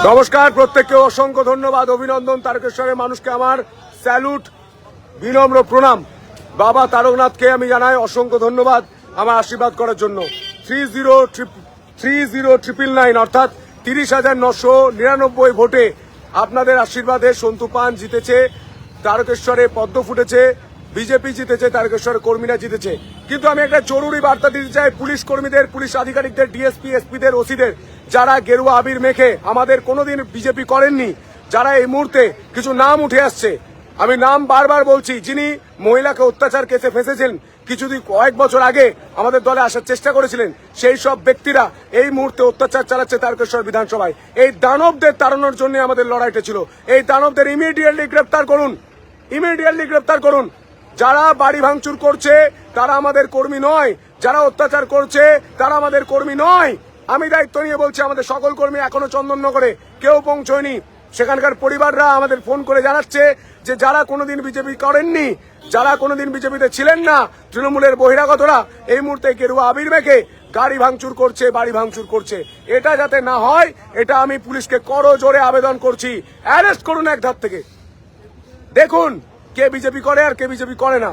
নমস্কার, প্রত্যেককে অসংখ্য ধন্যবাদ, অভিনন্দন। তারকেশ্বরের মানুষকে আমার স্যালুট, বিনম্র প্রণাম। বাবা তারকনাথকে আমি জানাই অসংখ্য ধন্যবাদ আমার আশীর্বাদ করার জন্য। 30,999 অর্থাৎ 30,999 ভোটে আপনাদের আশীর্বাদে সন্তু পান জিতেছে, তারকেশ্বরে পদ্ম ফুটেছে, বিজেপি জিতেছে, তারকেশ্বরের কর্মীরা জিতেছে। কিন্তু আমি একটা জরুরি বার্তা দিতে চাই পুলিশ কর্মীদের, পুলিশ আধিকারিকদের, ডিএসপি, এসপিদের, ওসিদের, যারা গেরুয়া আবির মেখে আমাদের কোনোদিন বিজেপি করেননি, যারা এই মুহূর্তে কিছু নাম উঠে আসছে। আমি নাম বারবার বলছি, যিনি মহিলাকে অত্যাচার কেসে ফেঁসেছেন, কয়েক বছর আগে আমাদের দলে আসার চেষ্টা করেছিলেন, সেই সব ব্যক্তিরা এই মুহূর্তে অত্যাচার চালাচ্ছে তারকেশ্বর বিধানসভায়। এই দানবদের তাড়ানোর জন্য আমাদের লড়াইটা ছিল। এই দানবদের ইমিডিয়েটলি গ্রেপ্তার করুন, ইমিডিয়েটলি গ্রেপ্তার করুন। যারা বাড়ি ভাঙচুর করছে তারা আমাদের কর্মী নয়, যারা অত্যাচার করছে তারা আমাদের কর্মী নয়। আমি দায়িত্ব নিয়ে বলছি, আমাদের সকল কর্মী এখনো চন্দননগরে কেউ পৌঁছয়নি। সেখানকার পরিবাররা আমাদের ফোন করে জানাচ্ছে যে যারা কোনোদিন বিজেপি করেননি, যারা কোনোদিন বিজেপিতে ছিলেন না, তৃণমূলের বহিরাগতরা এই মুহূর্তে গেরুয়া আবির মেখে গাড়ি ভাঙচুর করছে, বাড়ি ভাঙচুর করছে। এটা যাতে না হয়, এটা আমি পুলিশকে করজোরে আবেদন করছি, অ্যারেস্ট করুন এক ধার থেকে। দেখুন কে বিজেপি করে আর কে বিজেপি করে না।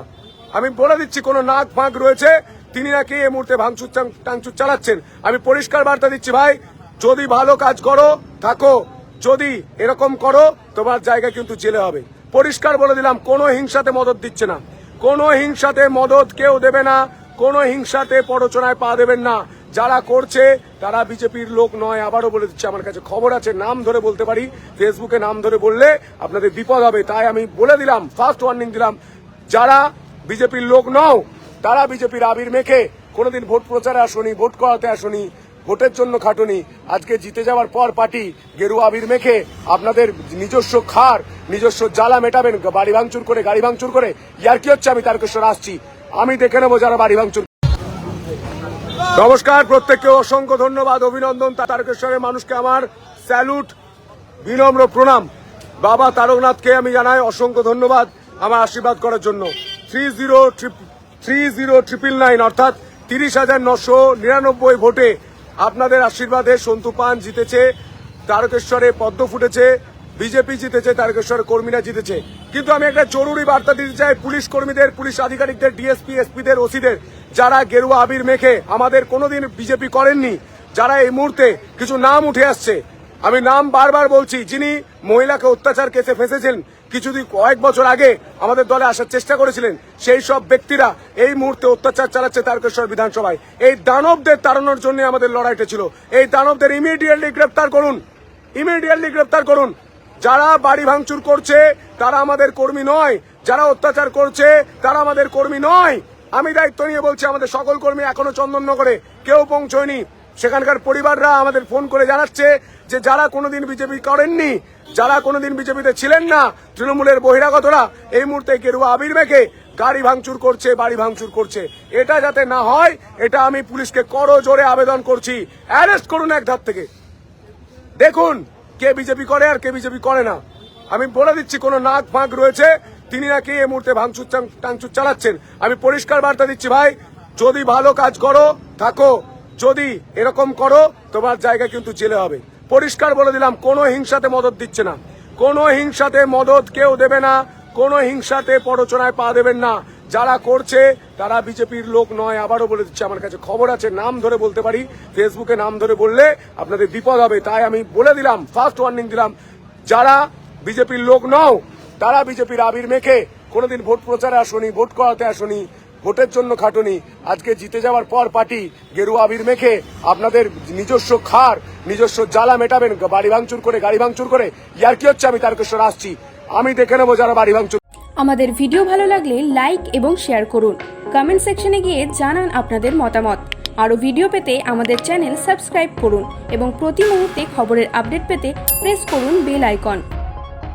আমি বলে দিচ্ছি, কোন নাক ফাঁক রয়েছে, তিনি নাকি এই মুহূর্তে ভাঙচুর টাংচুর চালাচ্ছেন। আমি পরিষ্কার বার্তা দিচ্ছি, ভাই যদি ভালো কাজ করো থাকো, যদি এরকম করো তোমার জায়গা কিন্তু জেলে হবে। পরিষ্কার বলে দিলাম, কোনো হিংসাতে মদত দিচ্ছে না, কোনো হিংসাতে মদত কেউ দেবে না, কোনো হিংসাতে প্ররোচনায় পা দেবেন না। যারা করছে তারা বিজেপির লোক নয়। আবারও বলে দিচ্ছি, আমার কাছে খবর আছে, নাম ধরে বলতে পারি, ফেসবুকে নাম ধরে বললে আপনাদের বিপদ হবে। তাই আমি বলে দিলাম, ফার্স্ট ওয়ার্নিং দিলাম, যারা বিজেপির লোক নও, তারা বিজেপির আবির মেখে কোনোদিন ভোট প্রচারে আসনি, ভোট করাতে আসনি, ভোটের জন্য খাটুনি, আজকে জিতে যাওয়ার পর পার্টি গেরুয়া আবির মেখে আপনাদের নিজস্ব খার, নিজস্ব জ্বালা মেটাবেন বাড়ি ভাঙচুর করে, গাড়ি ভাঙচুর করে। ইয়ার কি হচ্ছে? আমি তারকেশ্বর আসছি, আমি দেখে নেবো যারা বাড়ি ভাঙচুর। নমস্কার, প্রত্যেককে অসংখ্য ধন্যবাদ, অভিনন্দন। তারকেশ্বরের মানুষকে আমার স্যালুট, বিনম্র প্রণাম। বাবা তারকনাথকে আমি জানাই অসংখ্য ধন্যবাদ আমার আশীর্বাদ করার জন্য। 30,999 অর্থাৎ 30,999 ভোটে আপনাদের আশীর্বাদে সন্তু পান জিতেছে, তারকেশ্বরে পদ্ম ফুটেছে, বিজেপি জিতেছে, তারকেশ্বরের কর্মীরা জিতেছে। কিন্তু আমি একটা জরুরি বার্তা দিতে চাই পুলিশ কর্মীদের, পুলিশ আধিকারিকদের, ডিএসপি, এসপিদের, ওসিদের, যারা গেরুয়া আবির মেখে আমাদের কোনোদিন বিজেপি করেননি, যারা এই মুহূর্তে কিছু নাম উঠে আসছে। আমি নাম বারবার বলছি, যিনি মহিলাকে অত্যাচার কেসে ফেঁসেছেন, কয়েক বছর আগে আমাদের দলে আসার চেষ্টা করেছিলেন, সেই সব ব্যক্তিরা এই মুহূর্তে অত্যাচার চালাচ্ছে তারকেশ্বর বিধানসভায়। এই দানবদের তাড়ানোর জন্য আমাদের লড়াইটা ছিল। এই দানবদের ইমিডিয়েটলি গ্রেপ্তার করুন, ইমিডিয়েটলি গ্রেপ্তার করুন। যারা বাড়ি ভাঙচুর করছে তারা আমাদের কর্মী নয়, যারা অত্যাচার করছে তারা আমাদের কর্মী নয়। আমি দায়িত্ব নিয়ে বলছি, আমাদের সকল কর্মী এখনো চন্দননগরে কেউ পৌঁছয়নি। সেখানকার পরিবাররা আমাদের ফোন করে জানাচ্ছে যে যারা কোনোদিন বিজেপি করেননি, যারা কোনোদিন বিজেপিতে ছিলেন না, তৃণমূলের বহিরাগতরা এই মুহূর্তে গেরুয়া আবির মেখে গাড়ি ভাঙচুর করছে, বাড়ি ভাঙচুর করছে। এটা যাতে না হয়, এটা আমি পুলিশকে করজোরে আবেদন করছি, অ্যারেস্ট করুন এক ধার থেকে। দেখুন কে বিজেপি করে আর কে বিজেপি করে না। আমি বলে দিচ্ছি, কোন নাক ফাঁক রয়েছে, তিনি নাকি এই মুহূর্তে ভাঙচুর টাংচুর চালাচ্ছেন। আমি পরিষ্কার বার্তা দিচ্ছি, ভাই যদি ভালো কাজ করো থাকো, যদি এরকম করো তোমার জায়গা কিন্তু জেলে হবে। পরিষ্কার বলে দিলাম, কোনো হিংসাতে মদত দিচ্ছে না, কোনো হিংসাতে মদত কেউ দেবে না, কোনো হিংসাতে প্ররোচনায় পা দেবেন না। যারা করছে তারা বিজেপির লোক নয়। আবারও বলে দিচ্ছি, আমার কাছে খবর আছে, নাম ধরে বলতে পারি, ফেসবুকে নাম ধরে বললে আপনাদের বিপদ হবে। তাই আমি বলে দিলাম, ফার্স্ট ওয়ার্নিং দিলাম, যারা বিজেপির লোক নও, তারা বিজেপির আবির মেখে কোনোদিন ভোট প্রচারে আসনি, ভোট করাতে আসনি, ভোটের জন্য খাটুনি, আজকে জিতে যাওয়ার পর পার্টি গেরুয়া আবির মেখে আপনাদের নিজস্ব খার, নিজস্ব জ্বালা মেটাবেন বাড়ি ভাঙচুর করে, গাড়ি ভাঙচুর করে। ইয়ার কি হচ্ছে? আমি তারকেশ্বর আসছি, আমি দেখে নেবো যারা বাড়ি ভাঙচুর। আমাদের ভিডিও ভালো লাগলে লাইক এবং শেয়ার করুন, কমেন্ট সেকশনে গিয়ে জানান আপনাদের মতামত। আরও ভিডিও পেতে আমাদের চ্যানেল সাবস্ক্রাইব করুন এবং প্রতি মুহূর্তে খবরের আপডেট পেতে প্রেস করুন বেল আইকন।